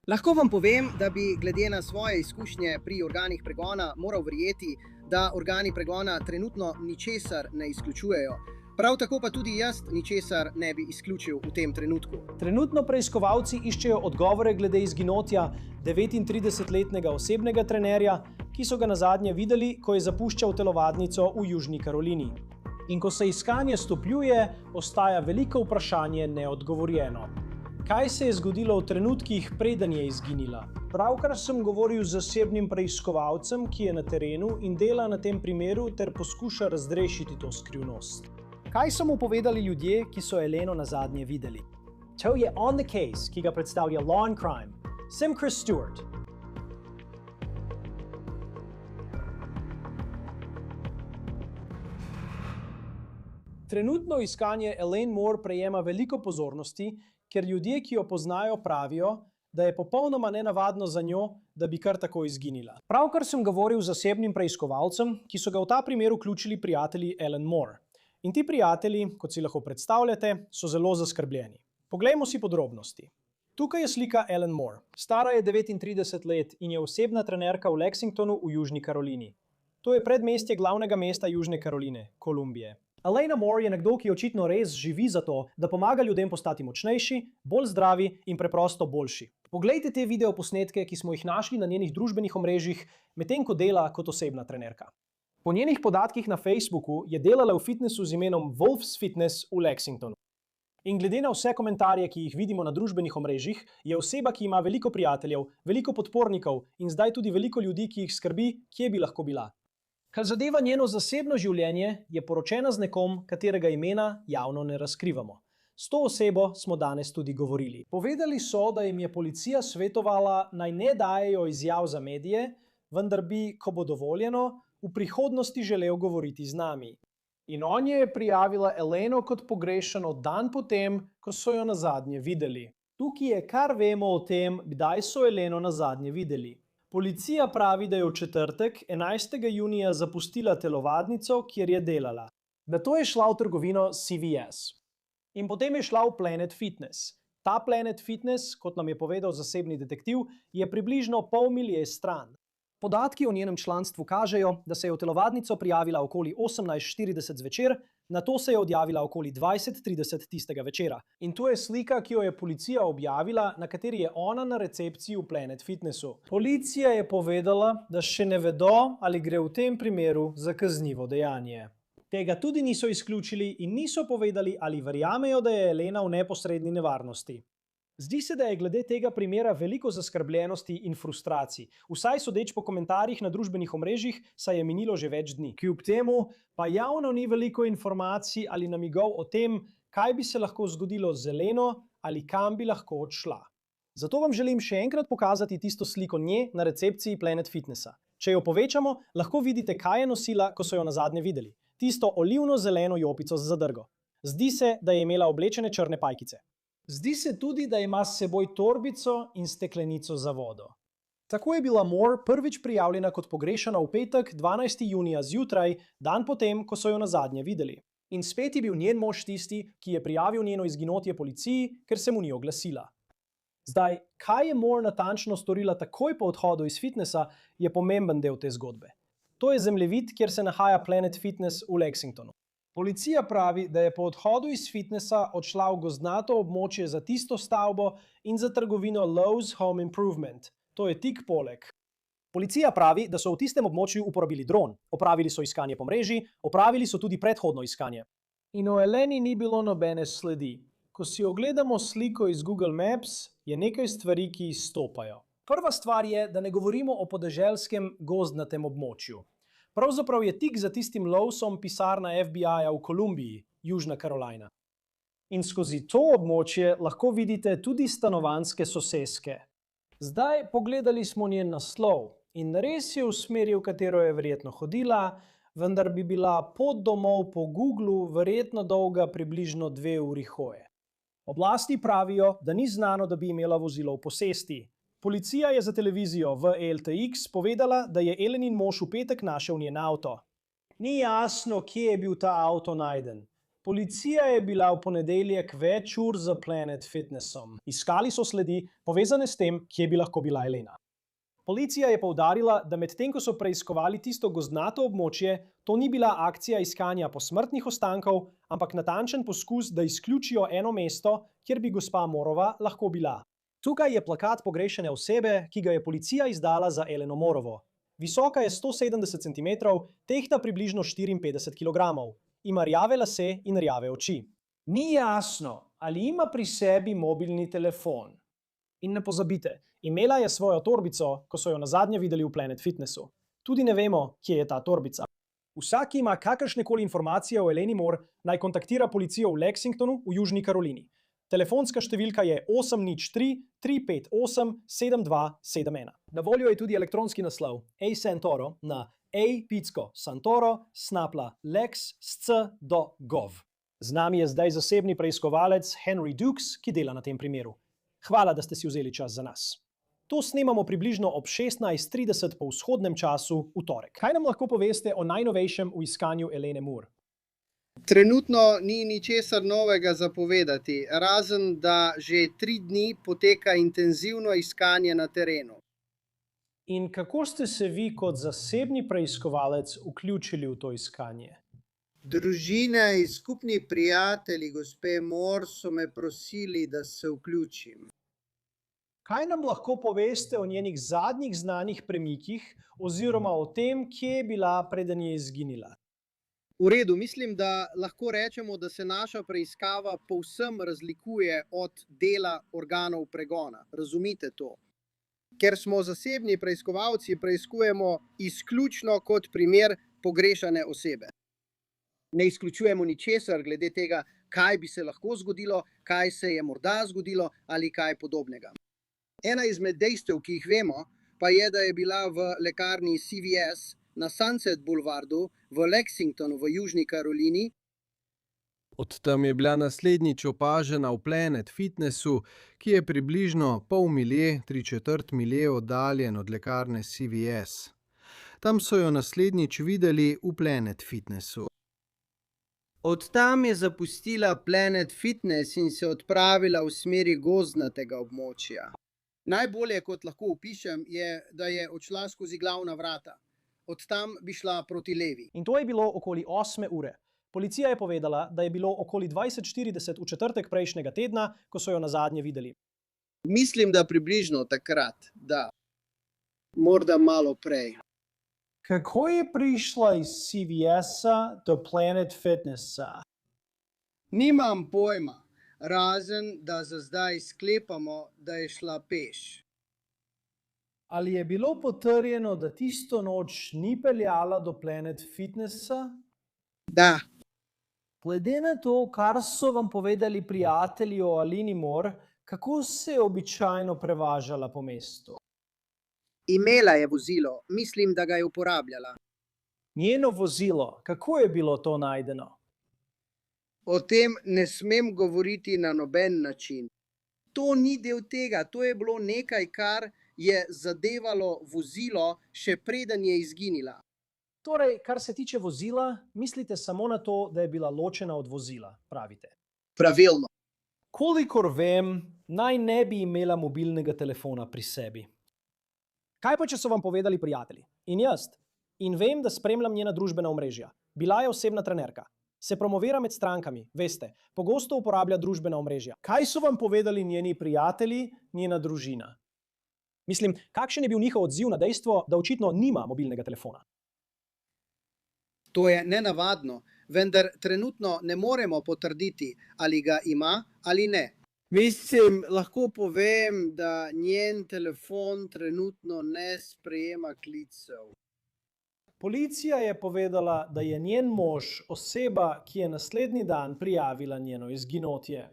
Lahko vam povem, da bi glede na svoje izkušnje pri organih pregona moral verjeti, da organi pregona trenutno ničesar ne izključujejo. Prav tako pa tudi jaz ničesar ne bi izključil v tem trenutku. Trenutno preiskovalci iščejo odgovore glede izginotja 39-letnega osebnega trenerja, ki so ga nazadnje videli, ko je zapuščal telovadnico v Južni Karolini. In ko se iskanje stopnjuje, ostaja veliko vprašanje neodgovorjeno. Kaj se je zgodilo v trenutkih, preden je izginila? Pravkar sem govoril z zasebnim preiskovalcem, ki je na terenu in dela na tem primeru ter poskuša razrešiti to skrivnost. Kaj so mu povedali ljudje, ki so Eleno nazadnje videli? To je On the Case, ki ga predstavlja Law and Crime. Sem Chris Stewart. Trenutno iskanje Elaine Moore prejema veliko pozornosti, ker ljudje, ki jo poznajo, pravijo, da je popolnoma nenavadno za njo, da bi kar tako izginila. Pravkar sem govoril z zasebnim preiskovalcem, ki so ga v ta primer vključili prijatelji Elaine Moore. In ti prijatelji, kot si lahko predstavljate, so zelo zaskrbljeni. Poglejmo si podrobnosti. Tukaj je slika Elaine Moore. Stara je 39 let in je osebna trenerka v Lexingtonu v Južni Karolini. To je predmestje glavnega mesta Južne Karoline, Kolumbije. Elena Moore je nekdo, ki očitno res živi za to, da pomaga ljudem postati močnejši, bolj zdravi in preprosto boljši. Poglejte te videoposnetke, ki smo jih našli na njenih družbenih omrežjih, medtem ko dela kot osebna trenerka. Po njenih podatkih na Facebooku je delala v fitnessu z imenom Wolf's Fitness v Lexingtonu. In glede na vse komentarje, ki jih vidimo na družbenih omrežjih, je oseba, ki ima veliko prijateljev, veliko podpornikov in zdaj tudi veliko ljudi, ki jih skrbi, kje bi lahko bila. Kar zadeva njeno zasebno življenje, je poročena z nekom, katerega imena javno ne razkrivamo. S to osebo smo danes tudi govorili. Povedali so, da jim je policija svetovala, naj ne dajejo izjav za medije, vendar bi, ko bo dovoljeno, v prihodnosti želel govoriti z nami. In on je prijavila Eleno kot pogrešano dan potem, ko so jo nazadnje videli. Tukaj je kar vemo o tem, kdaj so Eleno nazadnje videli. Policija pravi, da je v četrtek, 11. junija, zapustila telovadnico, kjer je delala. Nato je šla v trgovino CVS. In potem je šla v Planet Fitness. Ta Planet Fitness, kot nam je povedal zasebni detektiv, je približno pol milje stran. Podatki o njenem članstvu kažejo, da se je v telovadnico prijavila okoli 18:40 zvečer, nato se je odjavila okoli 20:30 tistega večera. In tu je slika, ki jo je policija objavila, na kateri je ona na recepciji v Planet Fitnessu. Policija je povedala, da še ne vedo, ali gre v tem primeru za kaznivo dejanje. Tega tudi niso izključili in niso povedali, ali verjamejo, da je Elena v neposredni nevarnosti. Zdi se, da je glede tega primera veliko zaskrbljenosti in frustracij, vsaj sodeč po komentarjih na družbenih omrežjih, saj je minilo že več dni. Kljub temu pa javno ni veliko informacij ali namigov o tem, kaj bi se lahko zgodilo z Eleno ali kam bi lahko odšla. Zato vam želim še enkrat pokazati tisto sliko nje na recepciji Planet Fitnessa. Če jo povečamo, lahko vidite, kaj je nosila, ko so jo nazadnje videli. Tisto olivno-zeleno jopico z zadrgo. Zdi se, da je imela oblečene črne pajkice. Zdi se tudi, da ima s seboj torbico in steklenico za vodo. Tako je bila Moore prvič prijavljena kot pogrešana v petek, 12. junija zjutraj, dan potem, ko so jo nazadnje videli. In spet je bil njen mož tisti, ki je prijavil njeno izginotje policiji, ker se mu ni oglasila. Zdaj, kaj je Moore natančno storila takoj po odhodu iz fitnessa, je pomemben del te zgodbe. To je zemljevid, kjer se nahaja Planet Fitness v Lexingtonu. Policija pravi, da je po odhodu iz fitnessa odšla v gozdnato območje za tisto stavbo in za trgovino Lowe's Home Improvement. To je tik poleg. Policija pravi, da so v tistem območju uporabili dron, opravili so iskanje po mreži, opravili so tudi predhodno iskanje. In o Eleni ni bilo nobene sledi. Ko si ogledamo sliko iz Google Maps, je nekaj stvari, ki izstopajo. Prva stvar je, da ne govorimo o podeželskem gozdnatem območju. Pravzaprav je tik za tistim Lowe'som pisarna FBI-ja v Kolumbiji, Južna Karolina. In skozi to območje lahko vidite tudi stanovanjske soseske. Zdaj pogledali smo njen naslov in res je v smeri, v katero je verjetno hodila, vendar bi bila pot domov po Googlu verjetno dolga približno 2 uri hoje. Oblasti pravijo, da ni znano, da bi imela vozilo v posesti. Policija je za televizijo WLTX povedala, da je Elenin mož v petek našel njen avto. Ni jasno, kje je bil ta avto najden. Policija je bila v ponedeljek več ur za Planet Fitnessom. Iskali so sledi, povezane s tem, kje bi lahko bila Elena. Policija je poudarila, da medtem ko so preiskovali tisto gozdnato območje, to ni bila akcija iskanja posmrtnih ostankov, ampak natančen poskus, da izključijo eno mesto, kjer bi gospa Morova lahko bila. Tukaj je plakat pogrešane osebe, ki ga je policija izdala za Eleno Morovo. Visoka je 170 cm, tehta približno 54 kg. Ima rjave lase in rjave oči. Ni jasno, ali ima pri sebi mobilni telefon. In ne pozabite, imela je svojo torbico, ko so jo nazadnje videli v Planet Fitnessu. Tudi ne vemo, kje je ta torbica. Vsak, ki ima kakršnekoli informacije o Eleni Moore, naj kontaktira policijo v Lexingtonu v Južni Karolini. Telefonska številka je 803-358-7271. Na voljo je tudi elektronski naslov asantoro na a.santoro@lex.gov. Z nami je zdaj zasebni preiskovalec Henry Dukes, ki dela na tem primeru. Hvala, da ste si vzeli čas za nas. To snemamo približno ob 16:30 po vzhodnem času v torek. Kaj nam lahko poveste o najnovejšem v iskanju Elene Moore? Trenutno ni ničesar novega za povedati, razen da že 3 dni poteka intenzivno iskanje na terenu. In kako ste se vi kot zasebni preiskovalec vključili v to iskanje? Družina in skupni prijatelji gospe Moore so me prosili, da se vključim. Kaj nam lahko poveste o njenih zadnjih znanih premikih oziroma o tem, kje je bila, preden je izginila? V redu, mislim, da lahko rečemo, da se naša preiskava povsem razlikuje od dela organov pregona. Razumite to? Ker smo zasebni preiskovalci, preiskujemo izključno kot primer pogrešane osebe. Ne izključujemo ničesar glede tega, kaj bi se lahko zgodilo, kaj se je morda zgodilo ali kaj podobnega. Ena izmed dejstev, ki jih vemo, pa je, da je bila v lekarni CVS na Sunset Boulevardu v Lexingtonu v Južni Karolini. Od tam je bila naslednjič opažena v Planet Fitnessu, ki je približno pol milje, 3/4 milje oddaljen od lekarne CVS. Tam so jo naslednjič videli v Planet Fitnessu. Od tam je zapustila Planet Fitness in se odpravila v smeri gozdnatega območja. Najbolje, kot lahko opišem, je, da je odšla skozi glavna vrata. Od tam bi šla proti levi. In to je bilo okoli 8 ure. Policija je povedala, da je bilo okoli 20:40 v četrtek prejšnjega tedna, ko so jo nazadnje videli. Mislim, da približno takrat, da. Morda malo prej. Kako je prišla iz CVS-a do Planet Fitnessa? Nimam pojma, razen da za zdaj sklepamo, da je šla peš. Ali je bilo potrjeno, da tisto noč ni peljala do Planet Fitnessa? Da. Glede na to, kar so vam povedali prijatelji o Eleni Moore, kako se je običajno prevažala po mestu? Imela je vozilo, mislim, da ga je uporabljala. Njeno vozilo, kako je bilo to najdeno? O tem ne smem govoriti na noben način. To ni del tega, to je bilo nekaj, kar je zadevalo vozilo, še preden je izginila. Torej, kar se tiče vozila, mislite samo na to, da je bila ločena od vozila, pravite? Pravilno. Kolikor vem, naj ne bi imela mobilnega telefona pri sebi. Kaj pa, če so vam povedali prijatelji? In jaz? In vem, da spremljam njena družbena omrežja. Bila je osebna trenerka. Se promovira med strankami, veste, pogosto uporablja družbena omrežja. Kaj so vam povedali njeni prijatelji, njena družina? Mislim, kakšen je bil njihov odziv na dejstvo, da očitno nima mobilnega telefona? To je nenavadno, vendar trenutno ne moremo potrditi, ali ga ima ali ne. Mislim, lahko povem, da njen telefon trenutno ne sprejema klicev. Policija je povedala, da je njen mož oseba, ki je naslednji dan prijavila njeno izginotje.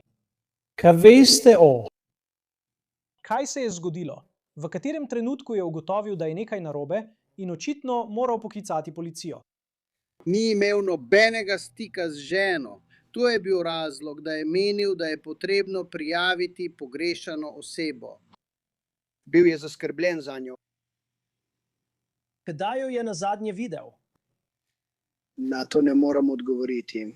Kaj veste o? Kaj se je zgodilo? V katerem trenutku je ugotovil, da je nekaj narobe in očitno moral poklicati policijo? Ni imel nobenega stika z ženo. To je bil razlog, da je menil, da je potrebno prijaviti pogrešano osebo. Bil je zaskrbljen zanjo. Kdaj jo je nazadnje videl? Na to ne moram odgovoriti.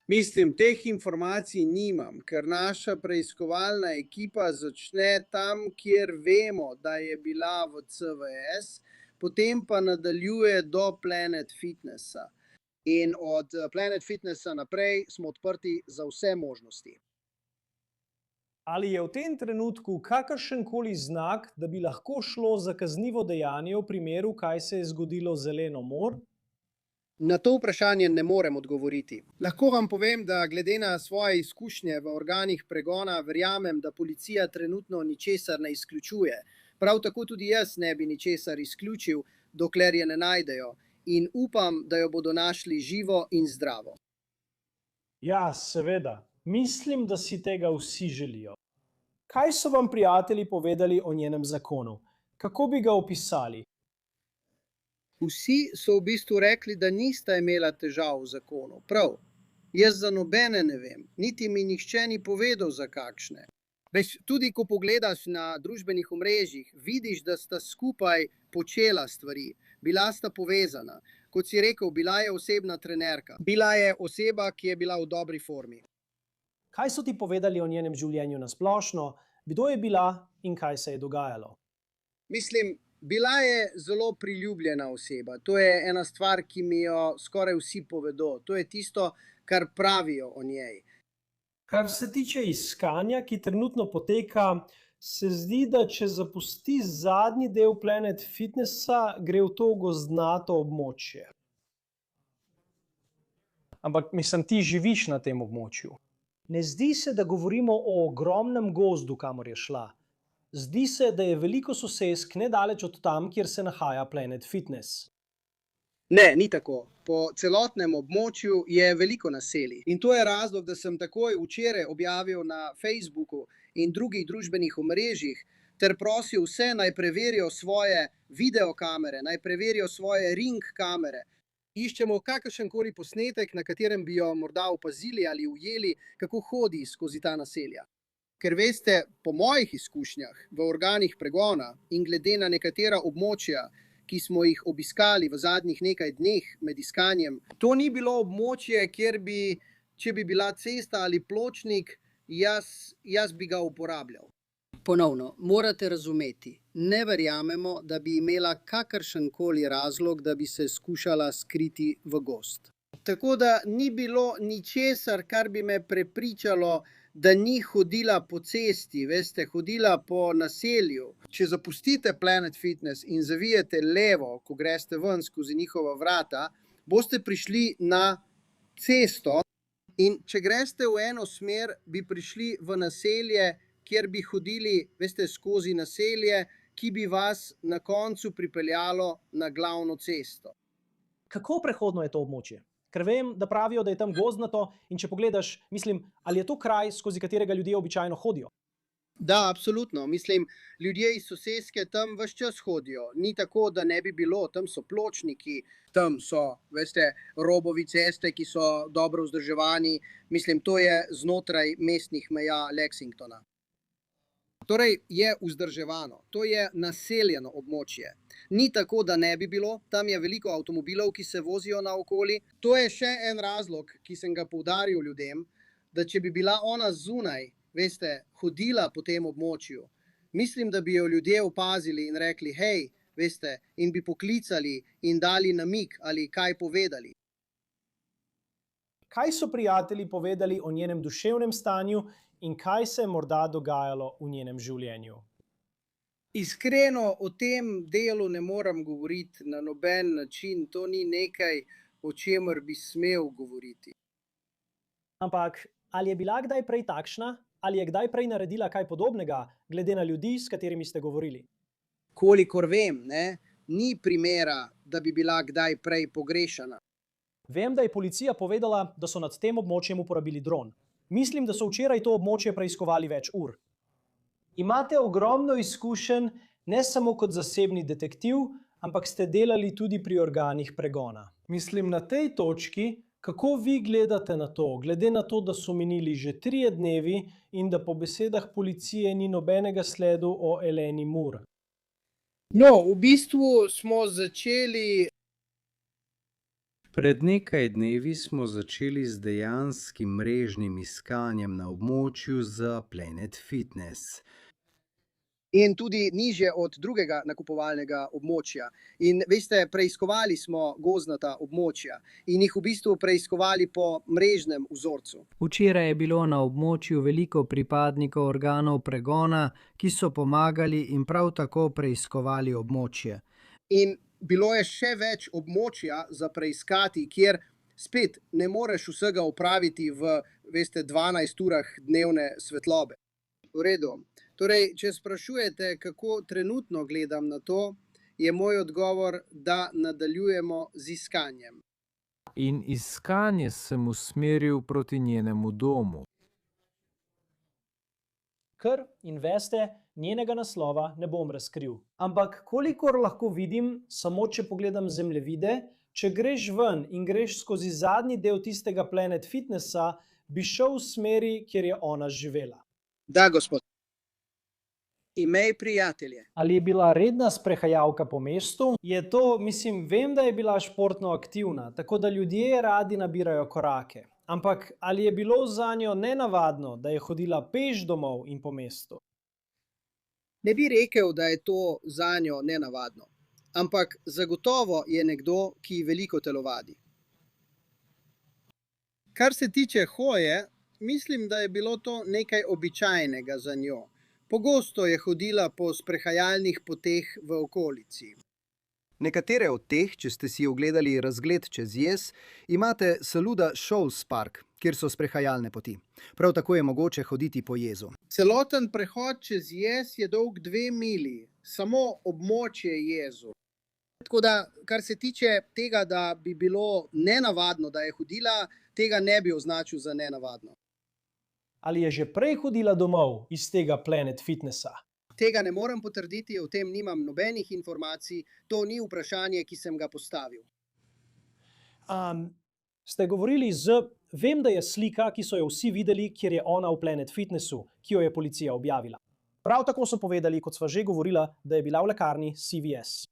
Mislim, teh informacij nimam, ker naša preiskovalna ekipa začne tam, kjer vemo, da je bila v CVS, potem pa nadaljuje do Planet Fitnessa. In od Planet Fitnessa naprej smo odprti za vse možnosti. Ali je v tem trenutku kakršenkoli znak, da bi lahko šlo za kaznivo dejanje v primeru, kaj se je zgodilo z Eleno Moore? Na to vprašanje ne morem odgovoriti. Lahko vam povem, da glede na svoje izkušnje v organih pregona verjamem, da policija trenutno ničesar ne izključuje. Prav tako tudi jaz ne bi ničesar izključil, dokler je ne najdejo. In upam, da jo bodo našli živo in zdravo. Ja, seveda. Mislim, da si tega vsi želijo. Kaj so vam prijatelji povedali o njenem zakonu? Kako bi ga opisali? Vsi so v bistvu rekli, da nista imela težav v zakonu. Prav, jaz za nobene ne vem, niti mi nihče ni povedal za kakšne. Veš, tudi ko pogledaš na družbenih omrežjih, vidiš, da sta skupaj počela stvari, bila sta povezana. Kot si rekel, bila je osebna trenerka, bila je oseba, ki je bila v dobri formi. Kaj so ti povedali o njenem življenju na splošno, kdo je bila in kaj se je dogajalo? Mislim, bila je zelo priljubljena oseba. To je ena stvar, ki mi jo skoraj vsi povedo. To je tisto, kar pravijo o njej. Kar se tiče iskanja, ki trenutno poteka, se zdi, da če zapusti zadnji del Planet Fitnessa, gre v to gozdnato območje. Ampak mislim, ti živiš na tem območju. Ne zdi se, da govorimo o ogromnem gozdu, kamor je šla. Zdi se, da je veliko sosesk nedaleč od tam, kjer se nahaja Planet Fitness. Ne, ni tako. Po celotnem območju je veliko naselij. In to je razlog, da sem takoj včeraj objavil na Facebooku in drugih družbenih omrežjih ter prosil vse, naj preverijo svoje videokamere, naj preverijo svoje ring kamere. Iščemo kakršenkoli posnetek, na katerem bi jo morda opazili ali ujeli, kako hodi skozi ta naselja. Ker veste, po mojih izkušnjah v organih pregona in glede na nekatera območja, ki smo jih obiskali v zadnjih nekaj dneh med iskanjem, to ni bilo območje, kjer bi, če bi bila cesta ali pločnik, jaz bi ga uporabljal. Ponovno, morate razumeti, ne verjamemo, da bi imela kakršenkoli razlog, da bi se skušala skriti v gozd. Tako da ni bilo ničesar, kar bi me prepričalo, da ni hodila po cesti, veste, hodila po naselju. Če zapustite Planet Fitness in zavijete levo, ko greste ven skozi njihova vrata, boste prišli na cesto in če greste v eno smer, bi prišli v naselje, kjer bi hodili, veste, skozi naselje, ki bi vas na koncu pripeljalo na glavno cesto. Kako prehodno je to območje? Ker vem, da pravijo, da je tam gozdnato in če pogledaš, mislim, ali je to kraj, skozi katerega ljudje običajno hodijo? Da, absolutno. Mislim, ljudje iz soseske tam ves čas hodijo. Ni tako, da ne bi bilo. Tam so pločniki, tam so, veste, robovi ceste, ki so dobro vzdrževani. Mislim, to je znotraj mestnih meja Lexingtona. Torej je vzdrževano, to je naseljeno območje. Ni tako, da ne bi bilo, tam je veliko avtomobilov, ki se vozijo naokoli. To je še en razlog, ki sem ga poudaril ljudem, da če bi bila ona zunaj, veste, hodila po tem območju, mislim, da bi jo ljudje opazili in rekli, hej, veste, in bi poklicali in dali namig ali kaj povedali. Kaj so prijatelji povedali o njenem duševnem stanju in kaj se je morda dogajalo v njenem življenju? Iskreno o tem delu ne morem govoriti na noben način. To ni nekaj, o čemer bi smel govoriti. Ampak ali je bila kdaj prej takšna? Ali je kdaj prej naredila kaj podobnega, glede na ljudi, s katerimi ste govorili? Kolikor vem, ni primera, da bi bila kdaj prej pogrešana. Vem, da je policija povedala, da so nad tem območjem uporabili dron. Mislim, da so včeraj to območje preiskovali več ur. Imate ogromno izkušenj, ne samo kot zasebni detektiv, ampak ste delali tudi pri organih pregona. Mislim, na tej točki, kako vi gledate na to, glede na to, da so minili že 3 dnevi in da po besedah policije ni nobenega sledu o Eleni Moore? No, v bistvu smo začeli Pred nekaj dnevi smo začeli z dejanskim mrežnim iskanjem na območju za Planet Fitness. In tudi nižje od drugega nakupovalnega območja. In veste, preiskovali smo gozdnata območja in jih v bistvu preiskovali po mrežnem vzorcu. Včeraj je bilo na območju veliko pripadnikov organov pregona, ki so pomagali in prav tako preiskovali območje. In bilo je še več območja za preiskati, kjer spet ne moreš vsega opraviti v, veste, 12 urah dnevne svetlobe. V redu. Torej, če sprašujete, kako trenutno gledam na to, je moj odgovor, da nadaljujemo z iskanjem. In iskanje sem usmeril proti njenemu domu. Ker in veste, njenega naslova ne bom razkril. Ampak kolikor lahko vidim, samo če pogledam zemljevide, če greš ven in greš skozi zadnji del tistega Planet Fitnessa, bi šel v smeri, kjer je ona živela. Da, gospod. Imej prijatelje. Ali je bila redna sprehajalka po mestu? Je to, vem, da je bila športno aktivna, tako da ljudje radi nabirajo korake. Ampak ali je bilo zanjo nenavadno, da je hodila peš domov in po mestu? Ne bi rekel, da je to zanjo nenavadno, ampak zagotovo je nekdo, ki veliko telovadi. Kar se tiče hoje, mislim, da je bilo to nekaj običajnega za njo. Pogosto je hodila po sprehajalnih poteh v okolici. Nekatere od teh, če ste si ogledali razgled čez jez, imate Saluda Shoals Park, kjer so sprehajalne poti. Prav tako je mogoče hoditi po jezu. Celoten prehod čez jez je dolg 2 mili, samo območje jezu. Tako da, kar se tiče tega, da bi bilo nenavadno, da je hodila, tega ne bi označil za nenavadno. Ali je že prej hodila domov iz tega Planet Fitnessa? Tega ne morem potrditi, o tem nimam nobenih informacij, to ni vprašanje, ki sem ga postavil. Ste govorili vem, da je slika, ki so jo vsi videli, kjer je ona v Planet Fitnessu, ki jo je policija objavila. Prav tako so povedali, kot sva že govorila, da je bila v lekarni CVS.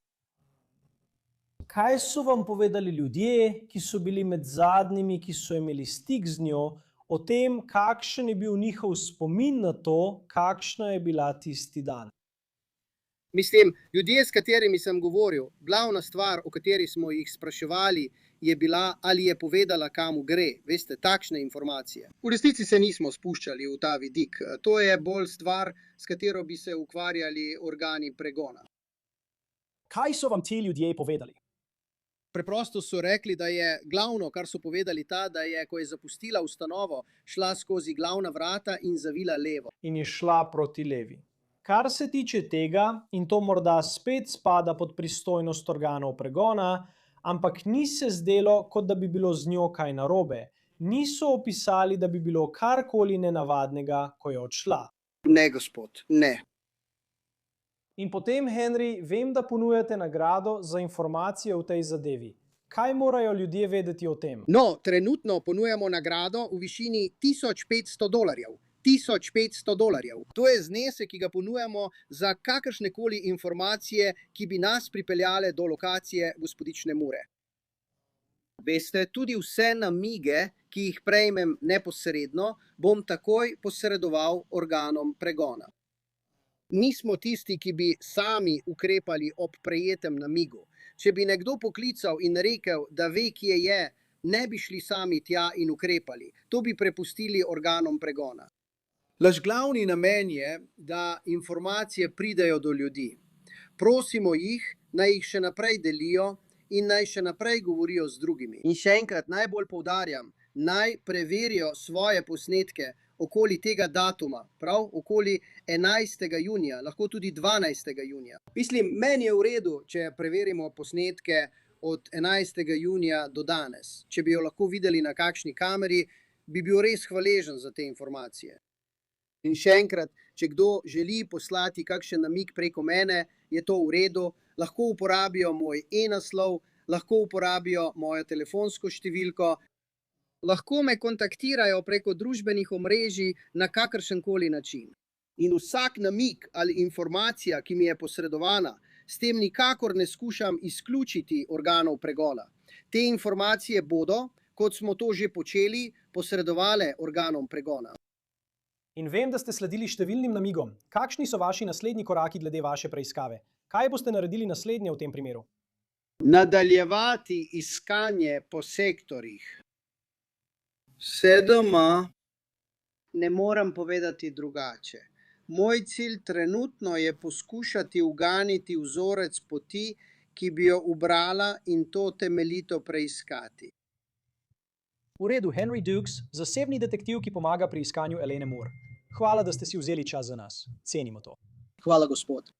Kaj so vam povedali ljudje, ki so bili med zadnjimi, ki so imeli stik z njo, o tem, kakšen je bil njihov spomin na to, kakšna je bila tisti dan? Ljudje, s katerimi sem govoril, glavna stvar, o kateri smo jih spraševali, je bila, ali je povedala, kam gre. Veste, takšne informacije. V resnici se nismo spuščali v ta vidik. To je bolj stvar, s katero bi se ukvarjali organi pregona. Kaj so vam ti ljudje povedali? Preprosto so rekli, da je glavno, kar so povedali, da je, ko je zapustila ustanovo, šla skozi glavna vrata in zavila levo. In je šla proti levi. Kar se tiče tega, in to morda spet spada pod pristojnost organov pregona, ampak ni se zdelo, kot da bi bilo z njo kaj narobe. Niso opisali, da bi bilo karkoli nenavadnega, ko je odšla. Ne, gospod, ne. In potem, Henry, vem, da ponujate nagrado za informacije v tej zadevi. Kaj morajo ljudje vedeti o tem? No, trenutno ponujamo nagrado v višini $1500. $1500. To je znesek, ki ga ponujamo za kakršnekoli informacije, ki bi nas pripeljale do lokacije gospodične Mure. Veste, tudi vse namige, ki jih prejmem neposredno, bom takoj posredoval organom pregona. Nismo tisti, ki bi sami ukrepali ob prejetem namigu. Če bi nekdo poklical in rekel, da ve, kje je, ne bi šli sami tja in ukrepali. To bi prepustili organom pregona. Naš glavni namen je, da informacije pridejo do ljudi. Prosimo jih, naj jih še naprej delijo in naj še naprej govorijo z drugimi. In še enkrat najbolj poudarjam, naj preverijo svoje posnetke okoli tega datuma, prav okoli 11. junija, lahko tudi 12. junija. Meni je v redu, če preverimo posnetke od 11. junija do danes. Če bi jo lahko videli na kakšni kameri, bi bil res hvaležen za te informacije. In še enkrat, če kdo želi poslati kakšen namig preko mene, je to v redu, lahko uporabijo moj e-naslov, lahko uporabijo mojo telefonsko številko, lahko me kontaktirajo preko družbenih omrežij na kakršenkoli način. In vsak namig ali informacija, ki mi je posredovana, s tem nikakor ne skušam izključiti organov pregona. Te informacije bodo, kot smo to že počeli, posredovale organom pregona. In vem, da ste sledili številnim namigom. Kakšni so vaši naslednji koraki glede vaše preiskave? Kaj boste naredili naslednje v tem primeru? Nadaljevati iskanje po sektorjih. Vse doma. Ne morem povedati drugače. Moj cilj trenutno je poskušati uganiti vzorec poti, ki bi jo ubrala in to temeljito preiskati. V redu, Henry Dukes, zasebni detektiv, ki pomaga pri iskanju Elene Moore. Hvala, da ste si vzeli čas za nas. Cenimo to. Hvala, gospod.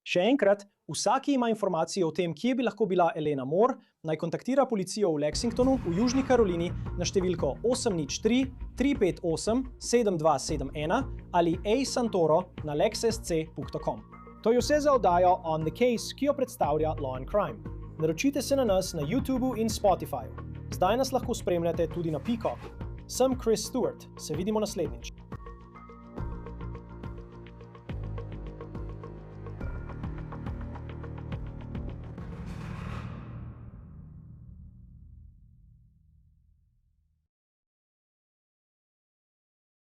Še enkrat, vsak, ki ima informacije o tem, kje bi lahko bila Elena Moore, naj kontaktira policijo v Lexingtonu v Južni Karolini na številko 803-358-7271 ali asantoro na lexsc.com. To je vse za oddajo On the Case, ki jo predstavlja Law and Crime. Naročite se na nas na YouTubu in Spotifyju. Zdaj nas lahko spremljate tudi na Peacocku. Sem Chris Stewart. Se vidimo naslednjič.